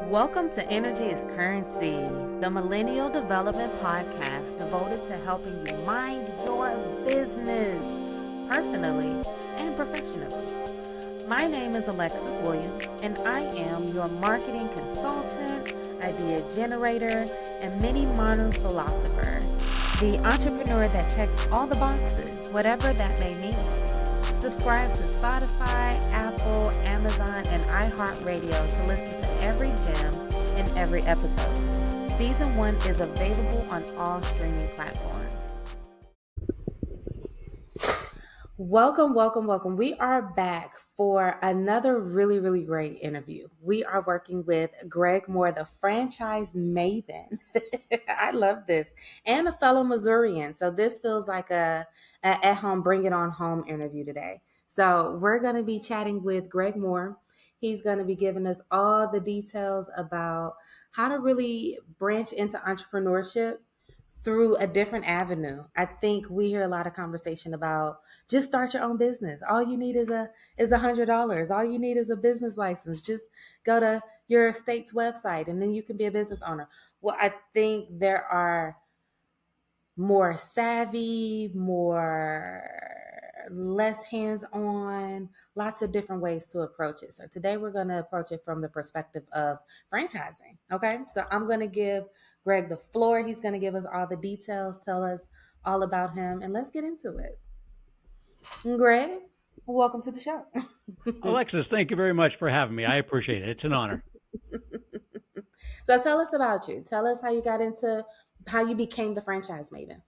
Welcome to Energy is Currency, the Millennial Development Podcast devoted to helping you mind your business personally and professionally. My name is Alexis Williams, and I am your marketing consultant, idea generator, and mini modern philosopher, the entrepreneur that checks all the boxes, whatever that may mean. Subscribe to Spotify, Apple, Amazon, and iHeartRadio to listen to every gem in every episode. Season 1 is available on all streaming platforms. Welcome. We are back for another really great interview. We are working with Greg Mohr, the Franchise Maven. I love this. And a fellow Missourian. So this feels like a at-home, bring it on home interview today. So we're going to be chatting with Greg Mohr. He's going to be giving us all the details about how to really branch into entrepreneurship through a different avenue. I think we hear a lot of conversation about just start your own business. All you need is $100. All you need is a business license. Just go to your state's website and then you can be a business owner. Well, I think there are more savvy, less hands-on, lots of different ways to approach it. So today we're going to approach it from the perspective of franchising. Okay. So I'm going to give Greg the floor. He's going to give us all the details, tell us all about him, and let's get into it. Greg, welcome to the show. Alexis, thank you very much for having me. I appreciate it. It's an honor. So tell us about you. Tell us how you became the Franchise Maven.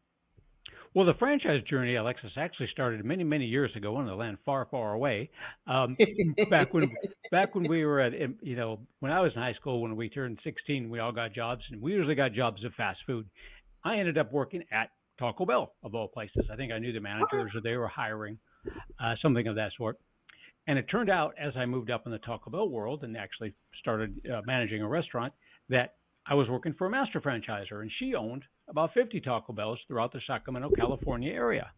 Well, the franchise journey, Alexis, actually started many years ago in a land far away. Back when we were at, when I was in high school, when we turned 16, we all got jobs, and we usually got jobs at fast food. I ended up working at Taco Bell, of all places. I think I knew the managers, or they were hiring, something of that sort. And it turned out, as I moved up in the Taco Bell world and actually started managing a restaurant, that I was working for a master franchisor, and she owned about 50 Taco Bells throughout the Sacramento, California area.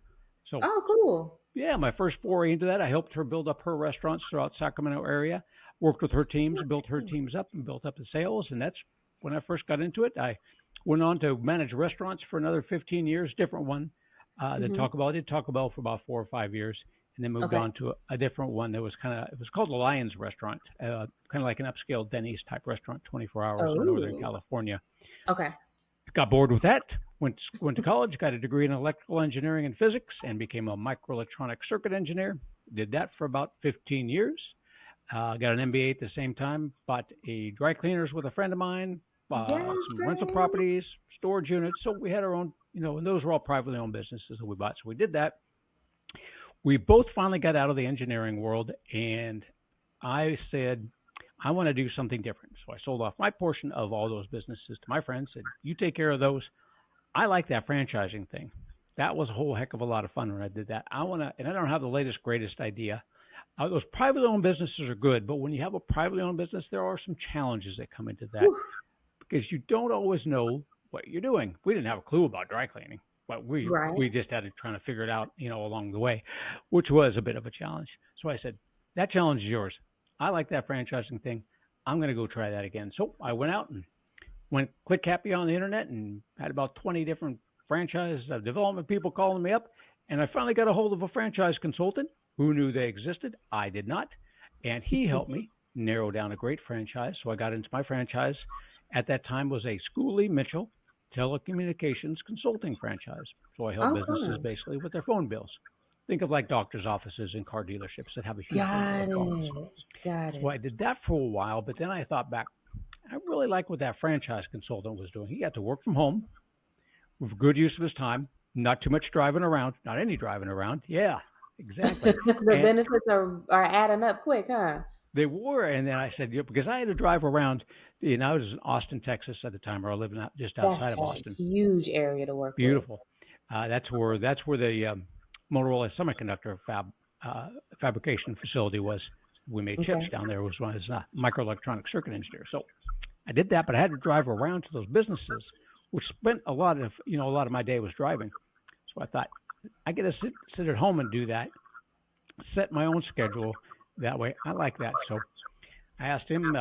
So, cool. Yeah, my first foray into that, I helped her build up her restaurants throughout Sacramento area, worked with her teams, built her teams up, and built up the sales. And that's when I first got into it. I went on to manage restaurants for another 15 years, different one than Taco Bell. I did Taco Bell for about 4 or 5 years, and then moved on to a different one that was it was called the Lions Restaurant, kind of like an upscale Denny's type restaurant, 24 hours in Northern California. Okay. Got bored with that, went to college, got a degree in electrical engineering and physics, and became a microelectronic circuit engineer. Did that for about 15 years. Got an MBA at the same time, bought a dry cleaners with a friend of mine, some rental properties, storage units. So we had our own, and those were all privately owned businesses that we bought. So we did that. We both finally got out of the engineering world, and I said, I want to do something different. So I sold off my portion of all those businesses to my friends, said, you take care of those. I like that franchising thing. That was a whole heck of a lot of fun when I did that. And I don't have the latest, greatest idea. Those privately owned businesses are good, but when you have a privately owned business, there are some challenges that come into that because you don't always know what you're doing. We didn't have a clue about dry cleaning, but we just had to try to figure it out, along the way, which was a bit of a challenge. So I said, that challenge is yours. I like that franchising thing. I'm going to go try that again. So I went out and went click happy on the internet and had about 20 different franchise development people calling me up. And I finally got a hold of a franchise consultant who knew they existed. I did not. And he helped me narrow down a great franchise. So I got into my franchise. At that time was a Schooley Mitchell telecommunications consulting franchise. So I help businesses basically with their phone bills. Think of like doctor's offices and car dealerships that have a huge Got it. So I did that for a while, but then I thought back, I really like what that franchise consultant was doing. He got to work from home with good use of his time, not too much driving around, not any driving around. Yeah, exactly. Benefits are adding up quick, huh? They were. And then I said, because I had to drive around, I was in Austin, Texas at the time, or living just outside of Austin. Huge area to work. Beautiful. That's where the Motorola semiconductor fabrication facility was. We made chips down there. Was one as a microelectronic circuit engineer. So I did that, but I had to drive around to those businesses, which spent a lot of my day was driving. So I thought I get to sit at home and do that, set my own schedule that way. I like that. So I asked him,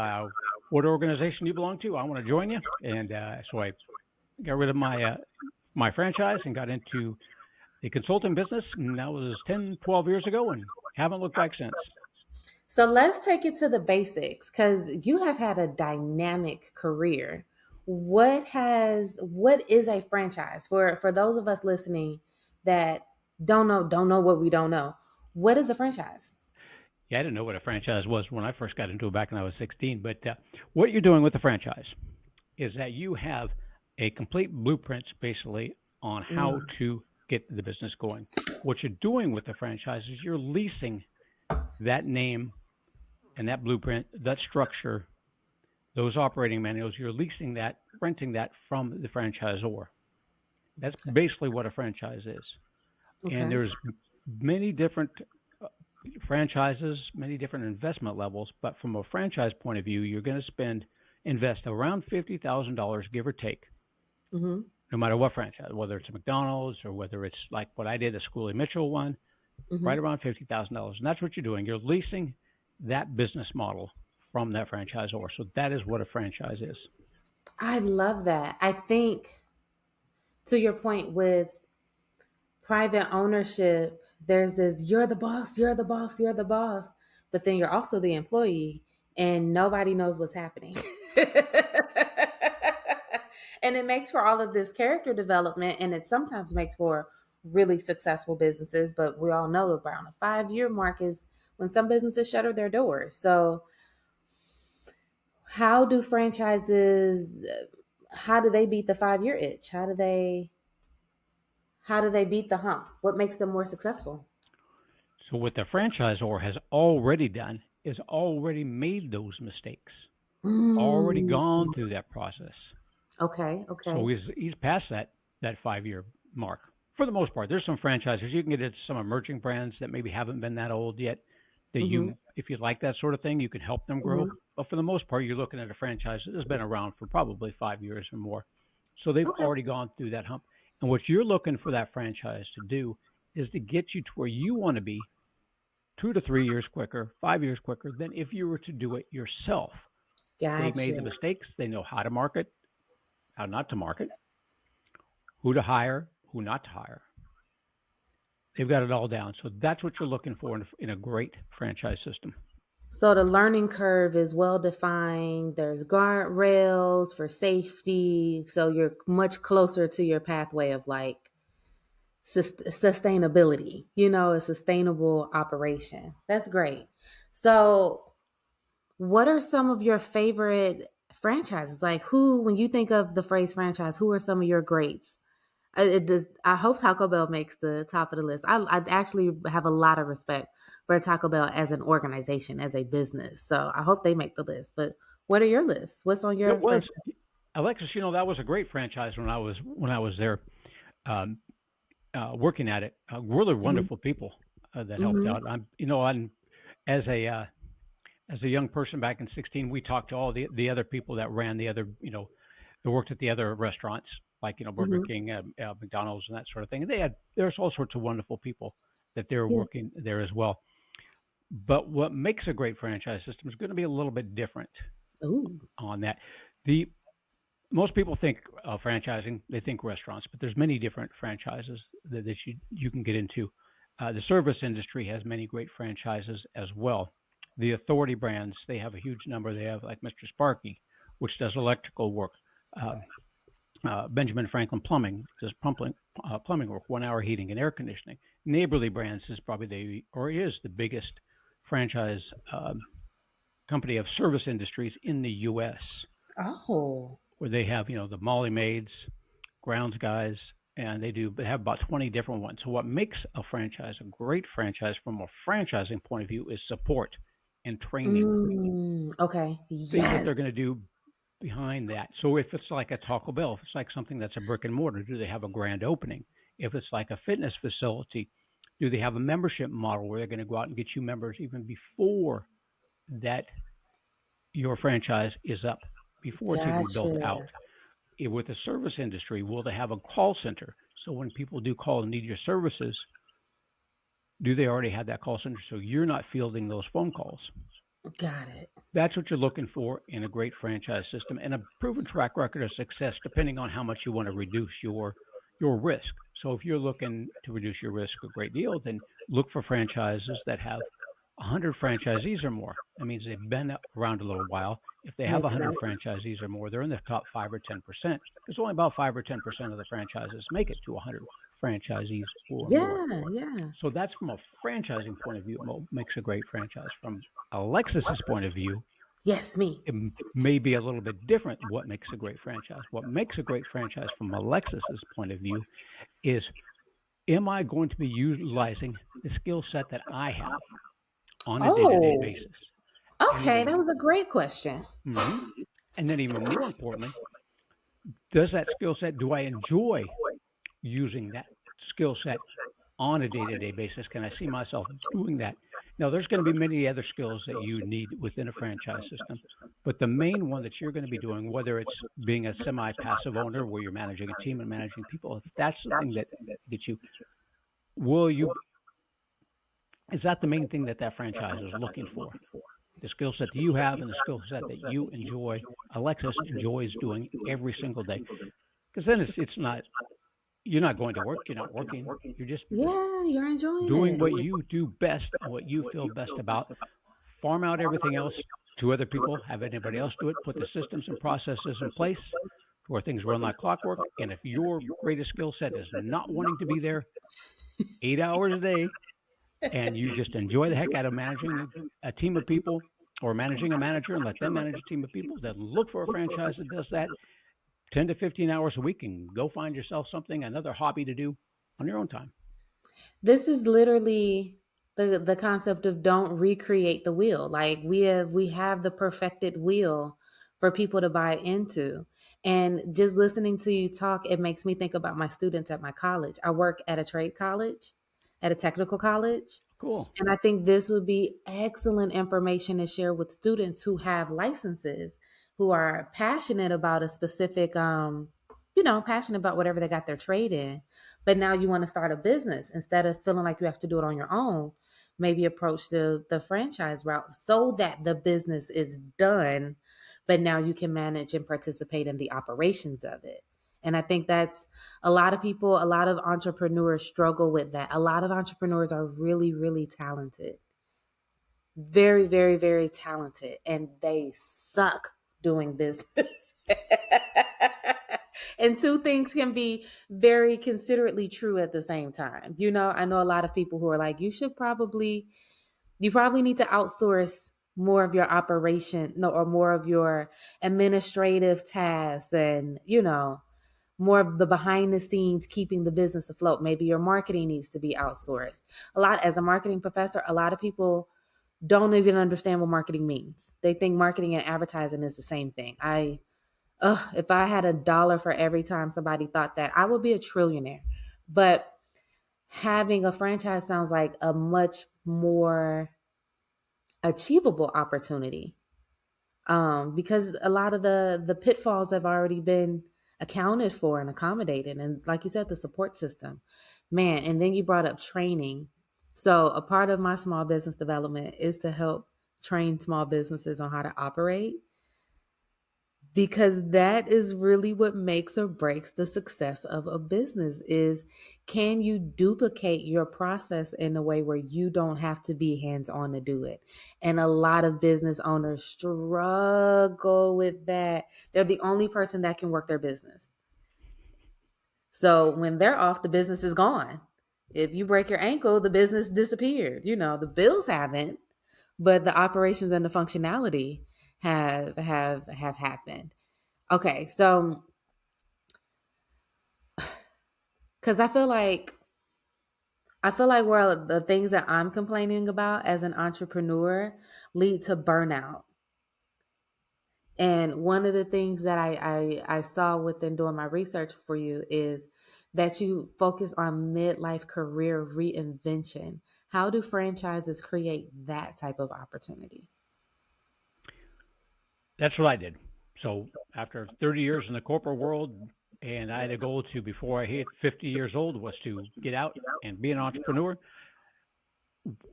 what organization you belong to. I want to join you. And so I got rid of my franchise and got into the consulting business. And that was 10, 12 years ago and haven't looked back since. So let's take it to the basics because you have had a dynamic career. What is a franchise for those of us listening that don't know what we don't know? What is a franchise? Yeah, I didn't know what a franchise was when I first got into it back when I was 16. But what you're doing with the franchise is that you have a complete blueprint basically on how Mm, to get the business going. What you're doing with the franchise is you're leasing that name and that blueprint, that structure, those operating manuals, you're leasing that, renting that from the franchisor. That's okay. basically what a franchise is. And Okay. there's many different franchises, many different investment levels, but from a franchise point of view, you're going to invest around $50,000, give or take, Mm-hmm. no matter what franchise, whether it's a McDonald's or whether it's like what I did, the Schoolie Mitchell one, Mm-hmm. right around $50,000. And that's what you're doing. You're leasing that business model from that franchisor. So that is what a franchise is. I love that. I think to your point with private ownership, there's this you're the boss, you're the boss, you're the boss, but then you're also the employee and nobody knows what's happening. And it makes for all of this character development and it sometimes makes for really successful businesses, but we all know around a 5-year mark is when some businesses shutter their doors. So how do franchises how do they beat the 5-year itch? How do they beat the hump? What makes them more successful? So what the franchisor has already done is already made those mistakes, already Mm. gone through that process. Okay, So okay. he's past that 5 year mark for the most part. There's some franchises you can get into some emerging brands that maybe haven't been that old yet. That Mhm. you, if you like that sort of thing, you can help them grow. Mhm. But for the most part, you're looking at a franchise that has been around for probably 5 years or more. So they've Okay. already gone through that hump. And what you're looking for that franchise to do is to get you to where you want to be 2 to 3 years quicker, 5 years quicker than if you were to do it yourself. They've made the Gotcha. mistakes. They know how to market, how not to market, who to hire, who not to hire. They've got it all down. So that's what you're looking for in a great franchise system. So the learning curve is well defined. There's guardrails for safety. So you're much closer to your pathway of like sustainability, a sustainable operation. That's great. So, what are some of your favorite franchises? Like, when you think of the phrase franchise, who are some of your greats? It does. I hope Taco Bell makes the top of the list. I actually have a lot of respect for Taco Bell as an organization, as a business. So I hope they make the list. But what are your lists? What's on It your was franchise? Alexis. That was a great franchise when I was there, um, working at it. Really Mm-hmm. wonderful people that helped Mm-hmm. out. I'm as a uh, as a young person back in 16, we talked to all the other people that ran the other, that worked at the other restaurants, like, Burger Mm-hmm. King, McDonald's, and that sort of thing. And there's all sorts of wonderful people that they were Yeah. working there as well. But what makes a great franchise system is going to be a little bit different Ooh. on that. The Most people think franchising, they think restaurants, but there's many different franchises that you can get into. The service industry has many great franchises as well. The authority brands, they have a huge number. They have like Mr. Sparky, which does electrical work. Uh, Benjamin Franklin Plumbing does plumbing work, 1 hour heating and air conditioning. Neighborly Brands is probably is the biggest franchise company of service industries in the U.S., Oh. where they have, the Molly Maids, grounds guys, and they have about 20 different ones. So what makes a franchise a great franchise from a franchising point of view is support and training, Okay. things that Yes. they're going to do behind that. So if it's like a Taco Bell, if it's like something that's a brick and mortar, do they have a grand opening? If it's like a fitness facility, do they have a membership model where they're going to go out and get you members even before that your franchise is up, before it's even built Gotcha. out? With the service industry, will they have a call center? So when people do call and need your services, do they already have that call center so you're not fielding those phone calls? Got it. That's what you're looking for in a great franchise system and a proven track record of success, depending on how much you want to reduce your risk. So if you're looking to reduce your risk a great deal, then look for franchises that have 100 franchisees or more. That means they've been around a little while. If they have Makes 100 sense. franchisees or more, they're in the top 5 or 10%, because only about 5 or 10% of the franchises make it to 100 franchisees or more. Yeah, yeah. So that's from a franchising point of view, what makes a great franchise. From Alexis's point of view, Yes, me. it may be a little bit different what makes a great franchise. What makes a great franchise from Alexis's point of view is, am I going to be utilizing the skill set that I have on a day-to-day Oh, basis? And okay. That even was a great question. mhm. And then even more importantly, does that skill set, do I enjoy using that skill set on a day-to-day basis? Can I see myself doing that? Now, there's going to be many other skills that you need within a franchise system, but the main one that you're going to be doing, whether it's being a semi-passive owner where you're managing a team and managing people, if that's the thing that you will you is that the main thing that that franchise is looking for? The skill set that you have and the skill set that you enjoy, Alexis enjoys doing every single day. Because then it's not, you're not going to work, you're not working, you're just Yeah, you're enjoying doing it. what you do best and what you feel best about. Farm out everything else to other people, have anybody else do it, put the systems and processes in place where things run like clockwork. And if your greatest skill set is not wanting to be there 8 hours a day, and you just enjoy the heck out of managing a team of people or managing a manager and let them manage a team of people, then look for a franchise that does that 10 to 15 hours a week and go find yourself something, another hobby to do on your own time. This is literally the concept of don't recreate the wheel. Like we have the perfected wheel for people to buy into. And just listening to you talk, it makes me think about my students at my college. I work at a trade college, at a technical college. Cool. And I think this would be excellent information to share with students who have licenses, who are passionate about a specific, passionate about whatever they got their trade in. But now you want to start a business instead of feeling like you have to do it on your own. Maybe approach the franchise route so that the business is done, but now you can manage and participate in the operations of it. And I think that's a lot of people, a lot of entrepreneurs struggle with that. A lot of entrepreneurs are really, really talented, very, very, very talented, and they suck doing business. And two things can be very considerately true at the same time. I know a lot of people who are like, you probably need to outsource more of your operation, no, or more of your administrative tasks and, more of the behind the scenes keeping the business afloat. Maybe your marketing needs to be outsourced. As a marketing professor, a lot of people don't even understand what marketing means. They think marketing and advertising is the same thing. If I had $1 for every time somebody thought that, I would be a trillionaire. But having a franchise sounds like a much more achievable opportunity, because a lot of the pitfalls have already been accounted for and accommodated. And like you said, the support system, man. And then you brought up training. So a part of my small business development is to help train small businesses on how to operate, because that is really what makes or breaks the success of a business. Is, can you duplicate your process in a way where you don't have to be hands on to do it? And a lot of business owners struggle with that. They're the only person that can work their business. So when they're off, the business is gone. If you break your ankle, the business disappeared. The bills haven't, but the operations and the functionality have happened. Okay, so because I feel like where the things that I'm complaining about as an entrepreneur lead to burnout. And one of the things that I saw within doing my research for you is that you focus on midlife career reinvention. How do franchises create that type of opportunity? That's what I did. So after 30 years in the corporate world, and I had a goal to, before I hit 50 years old, was to get out and be an entrepreneur.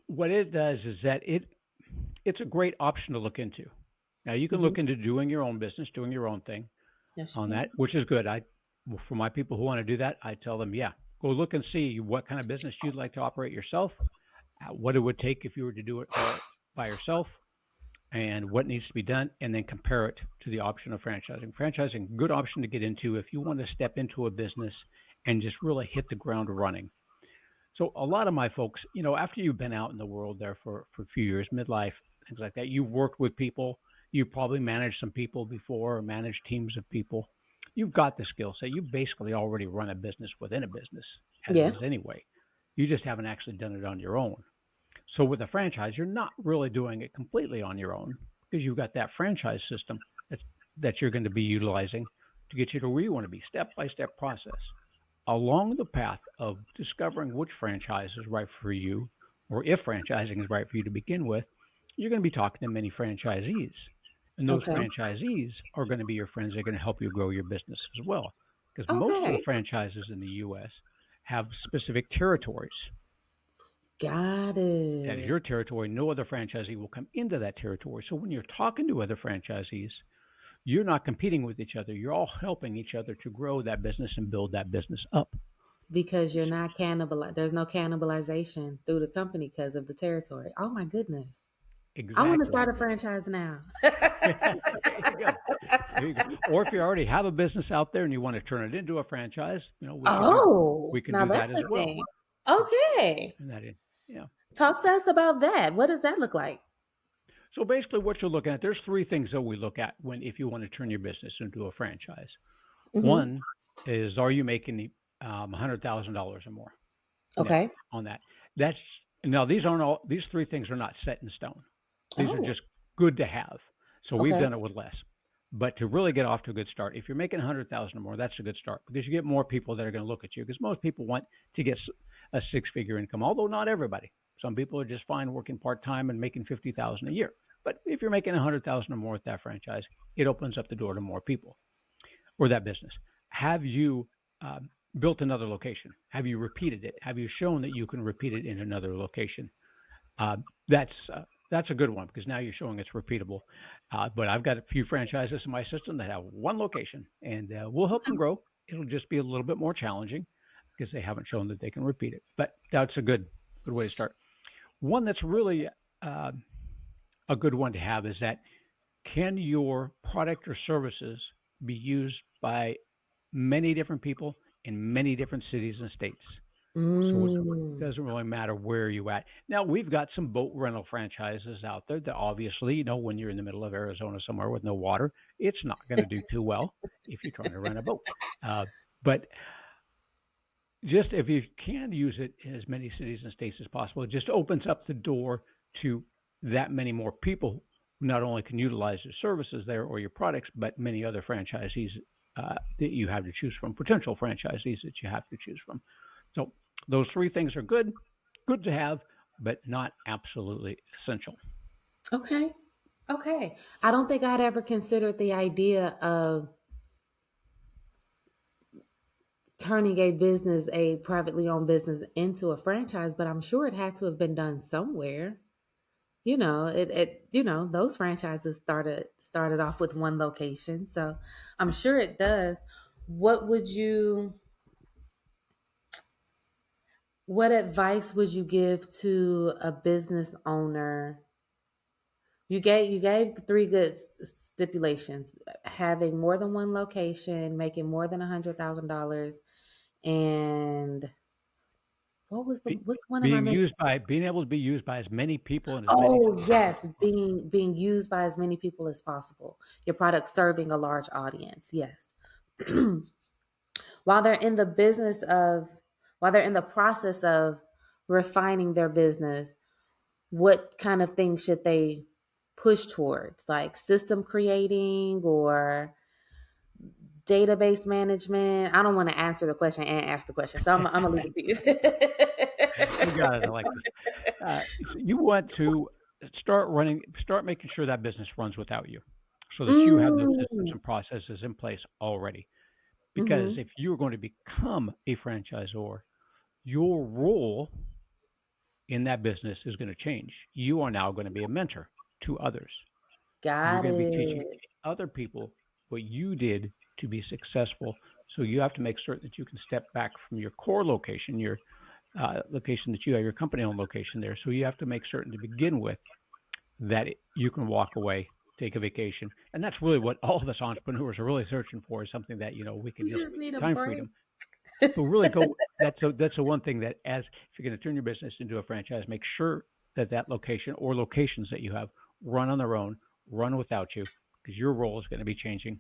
What it does is that it's a great option to look into. Now you can Hmm. look into doing your own business, doing your own thing Yes, you on can. that, which is good. For my people who want to do that, I tell them, yeah, go look and see what kind of business you'd like to operate yourself, what it would take if you were to do it all by yourself, and what needs to be done, and then compare it to the option of franchising. Franchising, good option to get into if you want to step into a business and just really hit the ground running. So a lot of my folks, after you've been out in the world there for a few years, midlife, things like that, you've worked with people, you probably managed some people before or managed teams of people. You've got the skill set. You basically already run a business within a business as Yeah. is anyway. You just haven't actually done it on your own. So with a franchise, you're not really doing it completely on your own because you've got that franchise system that you're going to be utilizing to get you to where you want to be, step by step process. Along the path of discovering which franchise is right for you, or if franchising is right for you to begin with, you're going to be talking to many franchisees. And those Okay. franchisees are going to be your friends. They're going to help you grow your business as well. Because most of the Okay. franchises in the U.S. have specific territories. Got That is it. your territory. No other franchisee will come into that territory. So when you're talking to other franchisees, you're not competing with each other. You're all helping each other to grow that business and build that business up. Because you're not there's no cannibalization through the company because of the territory. Oh my goodness. I want to Exactly. start a franchise now. There you go. There you go. Or if you already have a business out there and you want to turn it into a franchise, we can do Oh, we can now do that's that as the well. thing. Okay. And that is, yeah. Talk to us about that. What does that look like? So basically, what you're looking at, there's three things that we look at when if you want to turn your business into a franchise. Mm-hmm. One is, are you making $100,000 or more net Okay. on that? That's now these aren't all these three things are not set in stone. These are Oh, just good to have. So we've okay. done it with less. But to really get off to a good start, if you're making 100,000 or more, that's a good start because you get more people that are going to look at you. Because most people want to get a six-figure income, although not everybody. Some people are just fine working part-time and making 50,000 a year. But if you're making 100,000 or more with that franchise, it opens up the door to more people or that business. Have you built another location? Have you repeated it? Have you shown that you can repeat it in another location? Uh, that's uh, that's a good one because now you're showing it's repeatable. But I've got a few franchises in my system that have one location, and we'll help them grow. It'll just be a little bit more challenging because they haven't shown that they can repeat it. But that's a good way to start. One that's really uh, a good one to have is that can your product or services be used by many different people in many different cities and states? So it Mm. doesn't really matter where you at. Now we've got some boat rental franchises out there that obviously, when you're in the middle of Arizona somewhere with no water, it's not going to do too well if you're trying to rent a boat. Uh, but just if you can use it in as many cities and states as possible, it just opens up the door to that many more people who not only can utilize your services there or your products, but many other franchisees that you have to choose from, potential franchisees that you have to choose from. So those three things are good to have, but not absolutely essential. Okay. Okay. I don't think I'd ever considered the idea of turning a privately owned business into a franchise, but I'm sure it had to have been done somewhere. Those franchises started off with one location, so I'm sure it does. What would you what advice would you give to a business owner? You gave three good stipulations: having more than one location, making more than $100,000, and what was the Be, which one am I being missing? used by being able to be used by as many people in as many Oh countries yes, as possible. being used by as many people as possible. Your product serving a large audience. Yes. while they're in the business of while they're in the process of refining their business, what kind of things should they push towards, like system creating or database management? I don't want to answer the question and ask the question, so I'm gonna leave it You got it, to Alexis. You want to start making sure that business runs without you, so that you have those you. systems and processes in place already. Because Mm-hmm. if you're going to become a franchisor, your role in that business is going to change. You are now going to be a mentor to others. You're Got going to be teaching it. other people what you did to be successful. So you have to make certain that you can step back from your core location, your location that you have, your company owned location there. So you have to make certain to begin with that you can walk away, take a vacation. And that's really what all of us entrepreneurs are really searching for, is something that, we can You just just need a time break. freedom. So really go, that's the one thing that, as if you're going to turn your business into a franchise, make sure that that location or locations that you have run on their own, run without you, because your role is going to be changing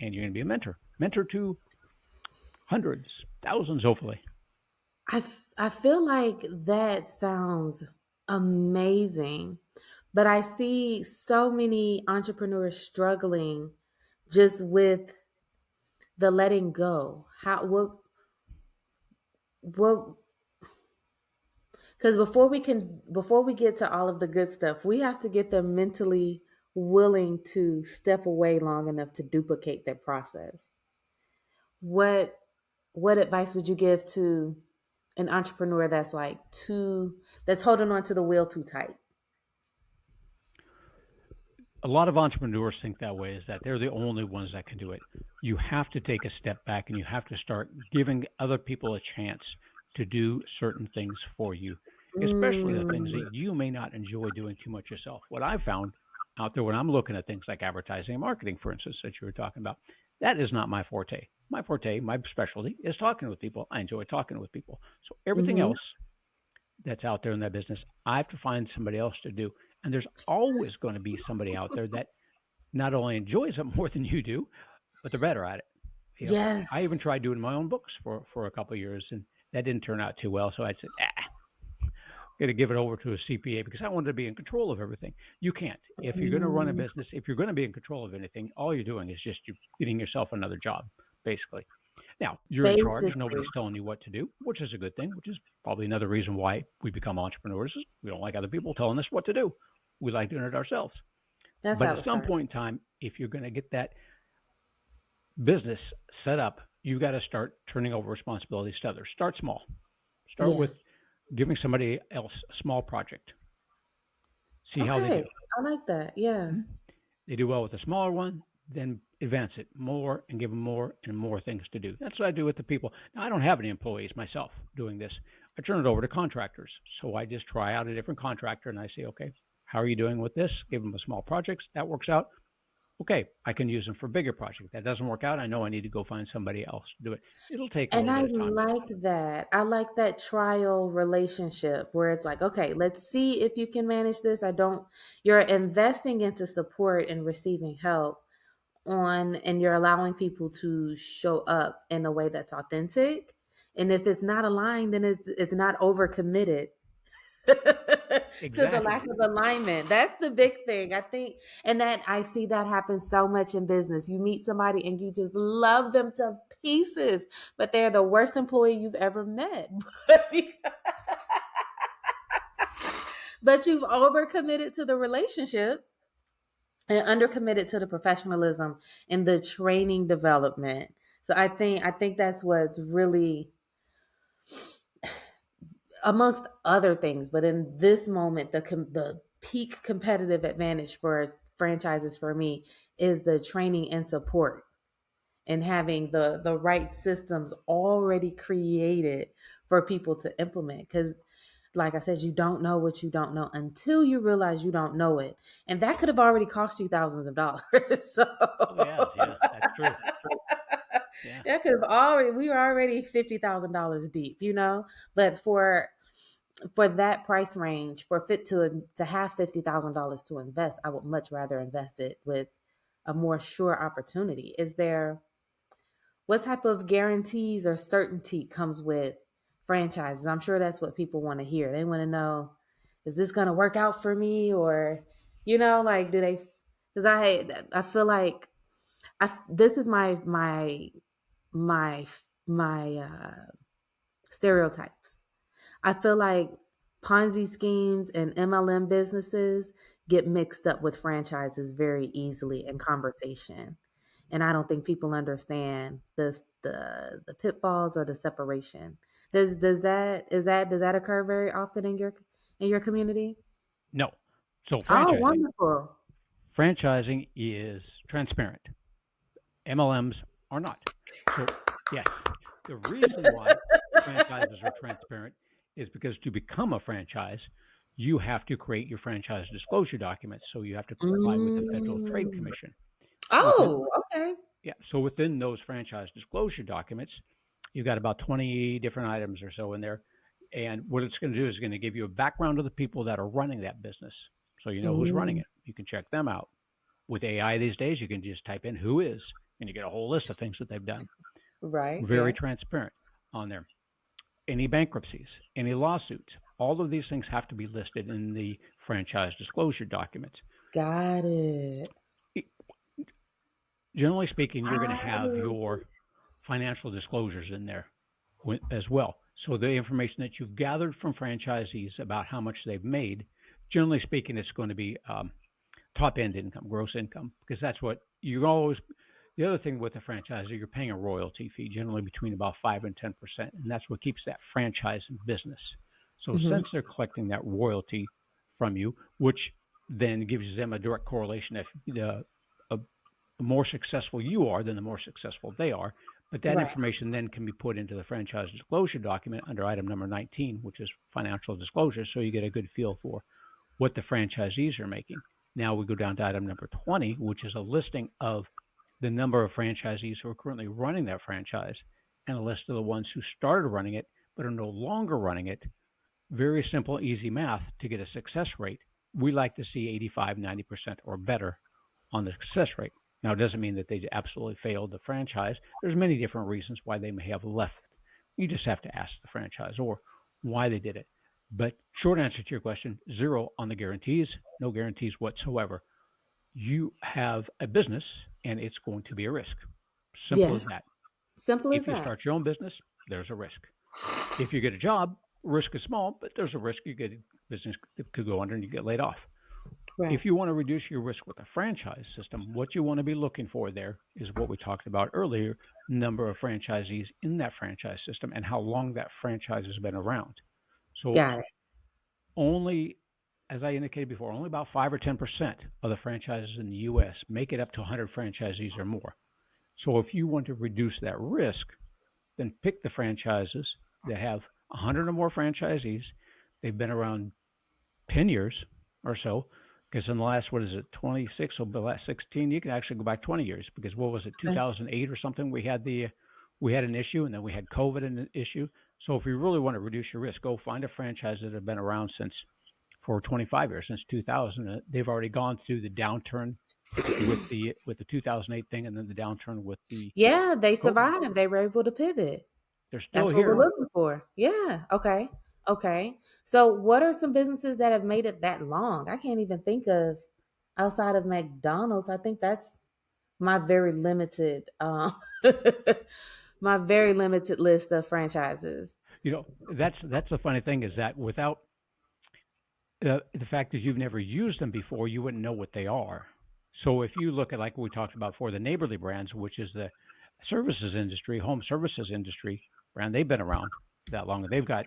and you're going to be a mentor to hundreds, thousands, hopefully. I feel like that sounds amazing, but I see so many entrepreneurs struggling just with the letting go. How what because before we get to all of the good stuff, we have to get them mentally willing to step away long enough to duplicate their process. What what advice would you give to an entrepreneur that's that's holding on to the wheel too tight? A lot of entrepreneurs think that way, is that they're the only ones that can do it. You have to take a step back and you have to start giving other people a chance to do certain things for you, especially the things Mm, that you may not enjoy doing too much yourself. What I've found out there when I'm looking at things like advertising and marketing, for instance, that you were talking about, that is not my forte. My forte, my specialty is talking with people. I enjoy talking with people. So everything hmm else that's out there in that business, I have to find somebody else to do. And there's always going to be somebody out there that not only enjoys it more than you do, but they're better at it. You know, I even Yes. tried doing my own books for a couple of years, and that didn't turn out too well. So I said, going to give it over to a CPA because I wanted to be in control of everything. You can't. If you're going to run a Mm, business, if you're going to be in control of anything, all you're doing is just you're getting yourself another job, basically. Now, you're in charge. basically. Nobody's telling you what to do, which is a good thing, which is probably another reason why we become entrepreneurs. Is we don't like other people telling us what to do. We like doing it ourselves. That's But how at it some starts. point in time, if you're going to get that business set up, you got to start turning over responsibilities to others. Start small. Start Yeah. with giving somebody else a small project. See how they Okay. do. I like that. Yeah. Mhm. They do well with a smaller one, then advance it more and give them more and more things to do. That's what I do with the people. Now, I don't have any employees myself doing this. I turn it over to contractors. So I just try out a different contractor and I say, okay, how are you doing with this? Give them a small project. That works out. Okay, I can use them for bigger projects. That doesn't work out. I know I need to go find somebody else to do it. It'll take a And little I bit of time. like that. I like that trial relationship where it's like, okay, let's see if you can manage this. You're investing into support and receiving help and you're allowing people to show up in a way that's authentic. And if it's not aligned, then it's not overcommitted to the lack Exactly. of alignment. That's the big thing, I think. And that I see that happen so much in business. You meet somebody and you just love them to pieces, but they're the worst employee you've ever met. But you've overcommitted to the relationship and undercommitted to the professionalism and the training development. So I think that's what's really, amongst other things, but in this moment, the peak competitive advantage for franchises for me is the training and support and having the right systems already created for people to implement. Because, like I said, you don't know what you don't know until you realize you don't know it, and that could have already cost you thousands of dollars. So Oh, yeah, yeah, that's true. Yeah. that could have already we were already $50,000 deep. But for that price range, for fit to have $50,000 to invest, I would much rather invest it with a more sure opportunity. Is there What type of guarantees or certainty comes with franchises? I'm sure that's what people want to hear. They want to know, is this going to work out for me, or like, do they? Because I feel like this is my my stereotypes. I feel like Ponzi schemes and MLM businesses get mixed up with franchises very easily in conversation. And I don't think people understand the pitfalls or the separation. Does that occur very often in your community? No. So Oh, wonderful. franchising is transparent. MLMs are not. So, yes, the reason why franchises are transparent is because to become a franchise, you have to create your franchise disclosure documents. So you have to comply with the Federal Trade Mm. Commission. Within Oh, okay. Yeah, so within those franchise disclosure documents, you've got about 20 different items or so in there. And what it's going to do is going to give you a background of the people that are running that business. So you know who's running Mm. it. You can check them out. With AI these days, you can just type in who is, and you get a whole list of things that they've done. Right. Very Yeah. transparent on there. Any bankruptcies, any lawsuits, all of these things have to be listed in the franchise disclosure documents. Got it. Generally speaking, you're going to have I- your financial disclosures in there as well. So the information that you've gathered from franchisees about how much they've made, generally speaking, it's going to be top end income, gross income, because that's what you always. The other thing with the franchisor, you're paying a royalty fee, generally between about 5 and 10%, and that's what keeps that franchise in business. So Mhm. since they're collecting that royalty from you, which then gives them a direct correlation if the more successful you are, then the more successful they are. But that Right. information then can be put into the franchise disclosure document under item number 19, which is financial disclosure, so you get a good feel for what the franchisees are making. Now we go down to item number 20, which is a listing of the number of franchisees who are currently running that franchise and a list of the ones who started running it but are no longer running it. Very simple, easy math to get a success rate. We like to see 85, 90% or better on the success rate. Now, it doesn't mean that they absolutely failed the franchise. There's many different reasons why they may have left. You just have to ask the franchisor why they did it. But short answer to your question, 0 on the guarantees, no guarantees whatsoever. You have a business and it's going to be a risk. Simple as Yes. that. Simple as If you that. start your own business, there's a risk. If you get a job, risk is small, but there's a risk you get business could go under and you get laid off. Right. If you want to reduce your risk with a franchise system, what you want to be looking for there is what we talked about earlier, number of franchisees in that franchise system and how long that franchise has been around. So Got it. only, as I indicated before, only about 5 or 10% of the franchises in the U.S. make it up to 100 franchisees or more. So if you want to reduce that risk, then pick the franchises that have 100 or more franchisees. They've been around 10 years or so, because in the last, what is it, 26, so the last 16, you can actually go back 20 years, because what was it, Okay. 2008 or something, we had an issue, and then we had COVID and an issue. So if you really want to reduce your risk, go find a franchise that have been around for 25 years, since 2000. They've already gone through the downturn with the 2008 thing, and then the downturn with the Yeah, they COVID. survived. They were able to pivot. They're still That's what we're here. looking for. Yeah. Okay. Okay. So, what are some businesses that have made it that long? I can't even think of outside of McDonald's. I think that's my very limited, my very limited list of franchises. That's the funny thing, is that without the fact that you've never used them before, you wouldn't know what they are. So if you look at, like we talked about for the Neighborly brands, which is the services industry, home services industry brand, they've been around that long. They've got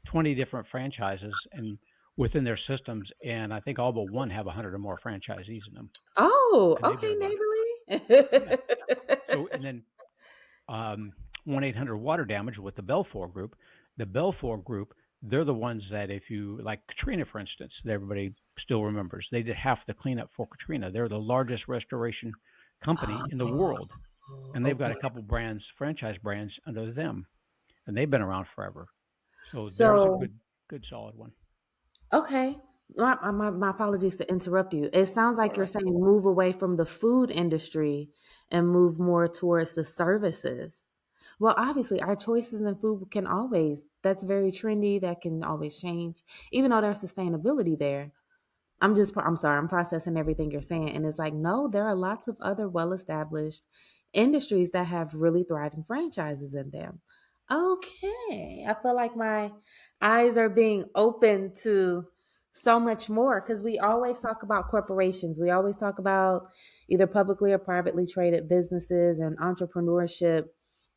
20 different franchises and within their systems, and I think all but one have 100 or more franchisees in them, Oh, and they've been okay, around. Yeah. neighborly. So and then 1-800 water damage with the Belfour Group. The Belfour Group, they're the ones that, if you like Katrina, for instance, that everybody still remembers, they did half the cleanup for Katrina. They're the largest restoration company in the world, Oh, and they've got okay. a couple brands, franchise brands under them, and they've been around forever. So there's a So, good solid one. okay. My apologies to interrupt you. It sounds All like you're right. saying move away from the food industry and move more towards the services. Well, obviously, our choices in food can always, that's very trendy, that can always change, even though there's sustainability there. I'm sorry, I'm processing everything you're saying. And it's like, no, there are lots of other well established industries that have really thriving franchises in them. Okay. I feel like my eyes are being open to so much more because we always talk about corporations. We always talk about either publicly or privately traded businesses and entrepreneurship.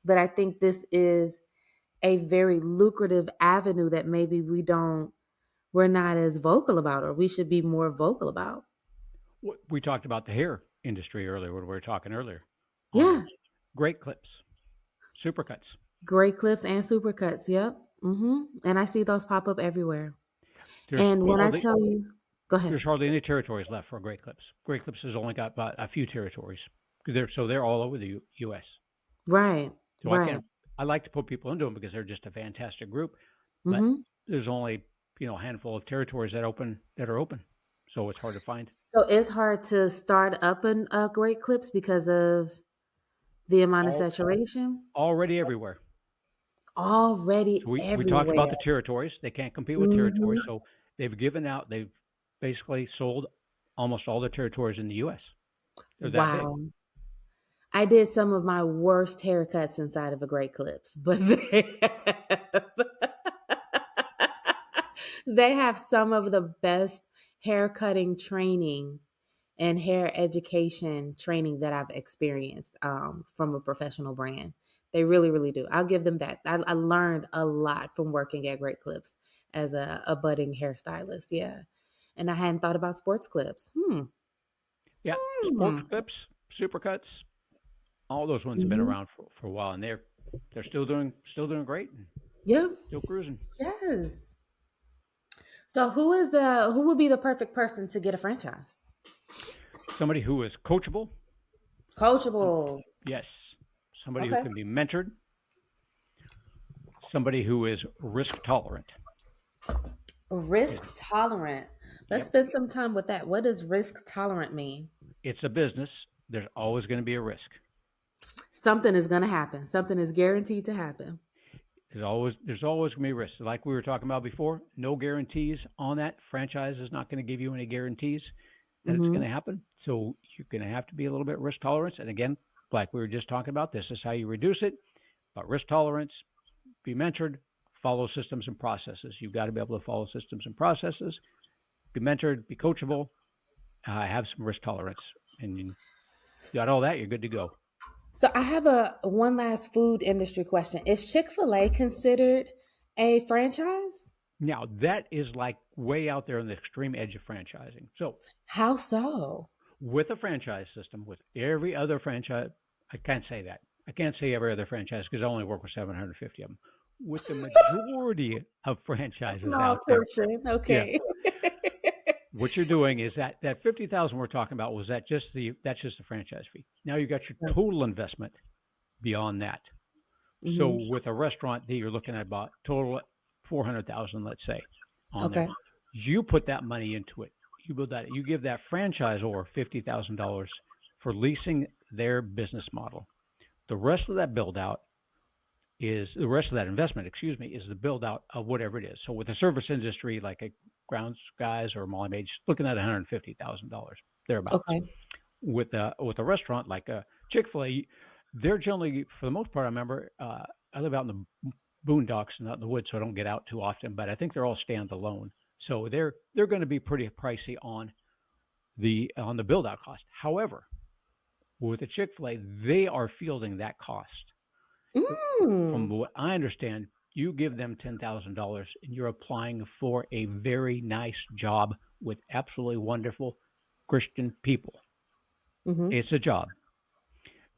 But I think this is a very lucrative avenue that maybe we're not as vocal about, or we should be more vocal about. We talked about the hair industry earlier when we were talking earlier on Yeah. those great clips, supercuts. Great clips and supercuts. Yep. And I see those pop up everywhere. There's And when I hardly tell you, go ahead. there's hardly any territories left for great clips. Great clips has only got about a few territories. They're all over the U.S. Right. So Right. I like to put people into them because they're just a fantastic group. But hmm there's only a handful of territories that are open, so it's hard to find. So it's hard to start up an great clips because of the amount of All saturation already everywhere. already So we talked about everywhere. the territories. They can't compete with territories, hmm so they've basically sold almost all the territories in the U.S. They're that big. Wow. I did some of my worst haircuts inside of a great clips, but they have some of the best haircutting training and hair education training that I've experienced from a professional brand. They really, really do. I'll give them that. I learned a lot from working at Great Clips as a budding hairstylist. Yeah. And I hadn't thought about sports clips. Yeah, sports Hmm. clips, supercuts, all those ones have been hmm around for a while, and they're still doing great and Yeah. still cruising. Yes. So who would be the perfect person to get a franchise? Somebody who is coachable. Some, Coachable. yes, somebody who Okay. can be mentored. Somebody who is risk tolerant. It's, Risk tolerant. Let's yep, spend some time with that. What does risk tolerant mean? it's a business. There's always going to be a risk. Something is going to happen. Something is guaranteed to happen. There's always going to be risks. Like we were talking about before, no guarantees on that. Franchise is not going to give you any guarantees that it's going hmm to happen. So you're going to have to be a little bit risk tolerant. And again, like we were just talking about, this is how you reduce it. But risk tolerance, be mentored, follow systems and processes. You've got to be able to follow systems and processes. Be mentored, be coachable, have some risk tolerance, and you got all that. You're good to go. So I have a one last food industry question. Is Chick-fil-A considered a franchise? Now that is like way out there on the extreme edge of franchising. So How so? with a franchise system, with every other franchise, I can't say that. I can't say every other franchise because I only work with 750 of them. With the majority of franchises Small out there, portion. yeah, Okay. what you're doing is that 50,000 we're talking about was that's just the franchise fee. Now you got your total investment beyond that. So hmm with a restaurant that you're looking at about total 400,000, let's say, on there, Okay. you put that money into it. You build that. You give that franchisor $50,000 for leasing their business model. The rest of that build out is the rest of that investment, excuse me, is the build out of whatever it is. So with the service industry, like a grounds guys or MLMs, looking at $150,000 thereabouts. Okay. With a restaurant like a Chick-fil-A, they're generally, for the most part, I remember, I live out in the boondocks and not in the woods, so I don't get out too often. But I think they're all standalone, so they're going to be pretty pricey on the build out cost. However, with a Chick-fil-A, they are fielding that cost. From Mm. what I understand, you give them $10,000 and you're applying for a very nice job with absolutely wonderful Christian people. Mm-hmm. It's a job.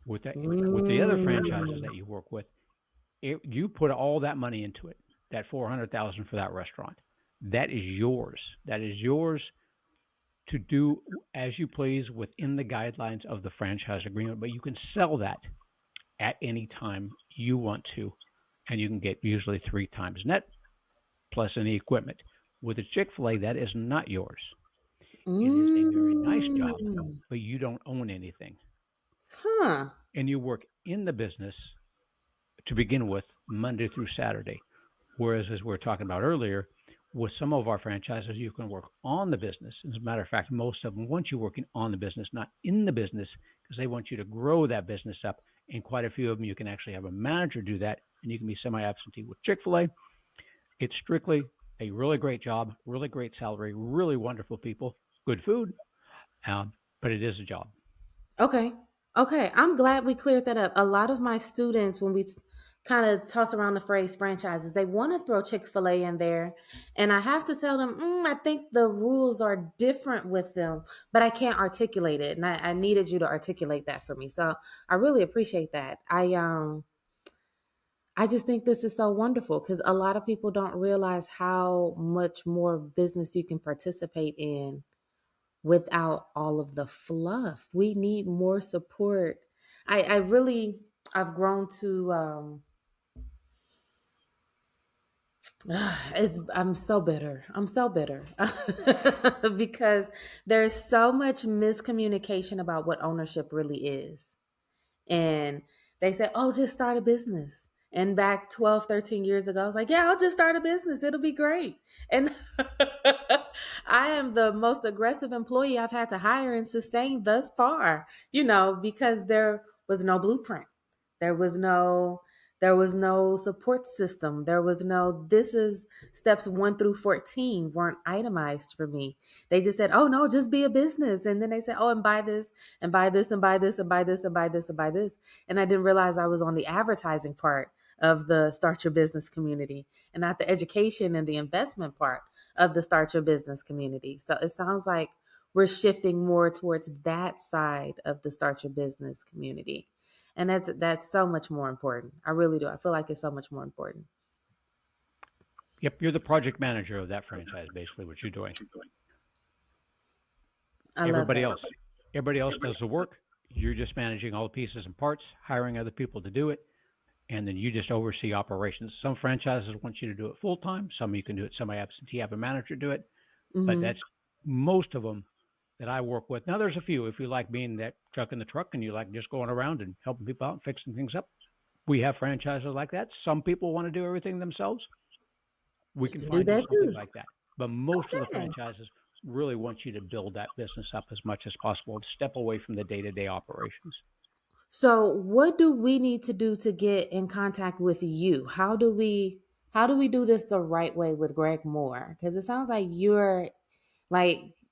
With the other franchises Mm. that you work with, you put all that money into it. That 400,000 for that restaurant, that is yours. That is yours to do as you please within the guidelines of the franchise agreement. But you can sell that at any time you want to, and you can get usually 3 times net plus any equipment. With a Chick-fil-A, that is not yours. It is a very nice job, Mm. but you don't own anything. Huh. And you work in the business to begin with Monday through Saturday. Whereas, as we were talking about earlier, with some of our franchises, you can work on the business. As a matter of fact, most of them want you working on the business, not in the business, because they want you to grow that business up. And quite a few of them, you can actually have a manager do that, and you can be semi-absentee. With Chick-fil-A, it's strictly a really great job, really great salary, really wonderful people, good food, but it is a job. Okay. Okay. I'm glad we cleared that up. A lot of my students, when we kind of toss around the phrase franchises. They want to throw Chick-fil-A in there. And I have to tell them, I think the rules are different with them, but I can't articulate it. And I needed you to articulate that for me. So I really appreciate that. I just think this is so wonderful because a lot of people don't realize how much more business you can participate in without all of the fluff. We need more support. I really, I've grown to, I'm so bitter. I'm so bitter because there's so much miscommunication about what ownership really is. And they say, oh, just start a business. And back 12, 13 years ago, I was like, yeah, I'll just start a business. It'll be great. And I am the most aggressive employee I've had to hire and sustain thus far, because there was no blueprint. There was no support system. There was no, this is steps 1 through 14 weren't itemized for me. They just said, oh no, just be a business. And then they said, oh, and buy this and buy this and buy this and buy this and buy this and buy this. And I didn't realize I was on the advertising part of the start your business community and not the education and the investment part of the start your business community. So it sounds like we're shifting more towards that side of the start your business community. And that's so much more important. I really do. I feel like it's so much more important. Yep, you're the project manager of that franchise, basically what you're doing. Everybody else does the work. You're just managing all the pieces and parts, hiring other people to do it, and then you just oversee operations. Some franchises want you to do it full time. Some you can do it semi-absentee, have a manager do it. Mm-hmm. But that's most of them that I work with. Now, there's a few. If you like being that chuck in the truck and you like just going around and helping people out and fixing things up, we have franchises like that. Some people want to do everything themselves. We can find something like that. But most of the franchises really want you to build that business up as much as possible and step away from the day-to-day operations. So what do we need to do to get in contact with you? How do we do this the right way with Greg Mohr? Because it sounds like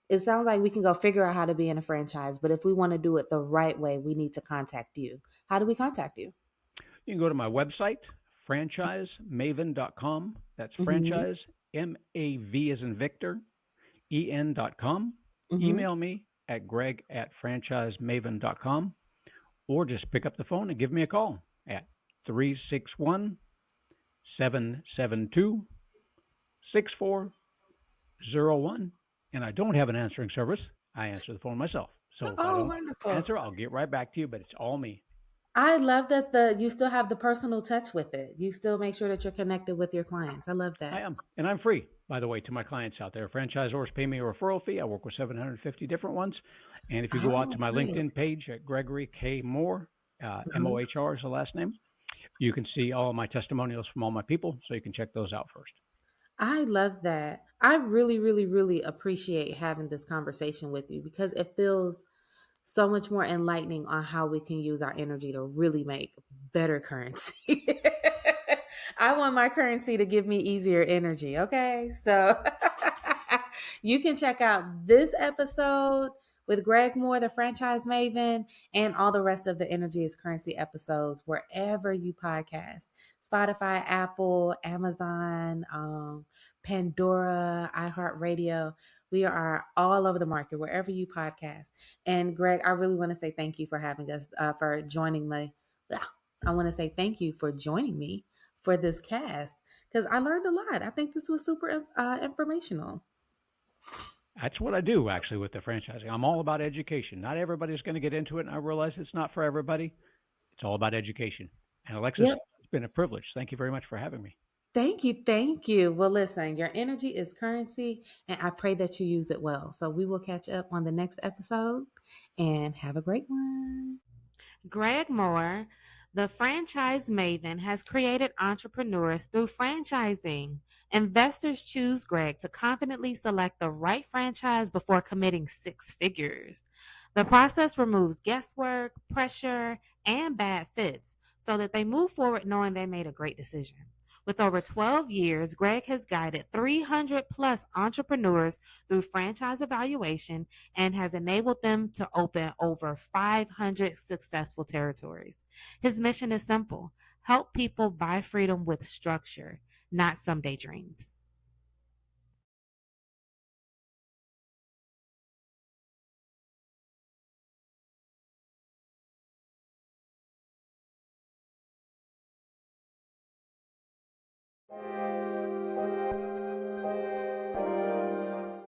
it sounds like we can go figure out how to be in a franchise, but if we want to do it the right way, we need to contact you. How do we contact you? You can go to my website, franchisemaven.com. That's franchise, M-A-V as in Victor, E-N.com. Mm-hmm. Email me at greg@franchisemaven.com, or just pick up the phone and give me a call at 361-772-6401. And I don't have an answering service. I answer the phone myself. So if I don't answer, I'll get right back to you, but it's all me. I love that you still have the personal touch with it. You still make sure that you're connected with your clients. I love that. I am. And I'm free, by the way, to my clients out there. Franchisors pay me a referral fee. I work with 750 different ones. And if you go out to my LinkedIn page at Gregory K. Mohr, M-O-H-R is the last name, you can see all of my testimonials from all my people. So you can check those out first. I love that. I really, really, really appreciate having this conversation with you because it feels so much more enlightening on how we can use our energy to really make better currency. I want my currency to give me easier energy. Okay. So you can check out this episode with Greg Mohr, the Franchise Maven, and all the rest of the Energy is Currency episodes wherever you podcast. Spotify, Apple, Amazon, Pandora, iHeartRadio. We are all over the market, wherever you podcast. And Greg, I really want to say thank you for having us, for joining me. I want to say thank you for joining me for this cast because I learned a lot. I think this was super informational. That's what I do, actually, with the franchising. I'm all about education. Not everybody's going to get into it, and I realize it's not for everybody. It's all about education. And Alexis, It's been a privilege. Thank you very much for having me. Thank you. Thank you. Well, listen, your energy is currency, and I pray that you use it well. So we will catch up on the next episode, and have a great one. Greg Mohr, the Franchise Maven, has created entrepreneurs through franchising. Investors choose Greg to confidently select the right franchise before committing 6 figures. The process removes guesswork, pressure, and bad fits so that they move forward knowing they made a great decision. With over 12 years, Greg has guided 300 plus entrepreneurs through franchise evaluation and has enabled them to open over 500 successful territories. His mission is simple: help people buy freedom with structure, not someday dreams.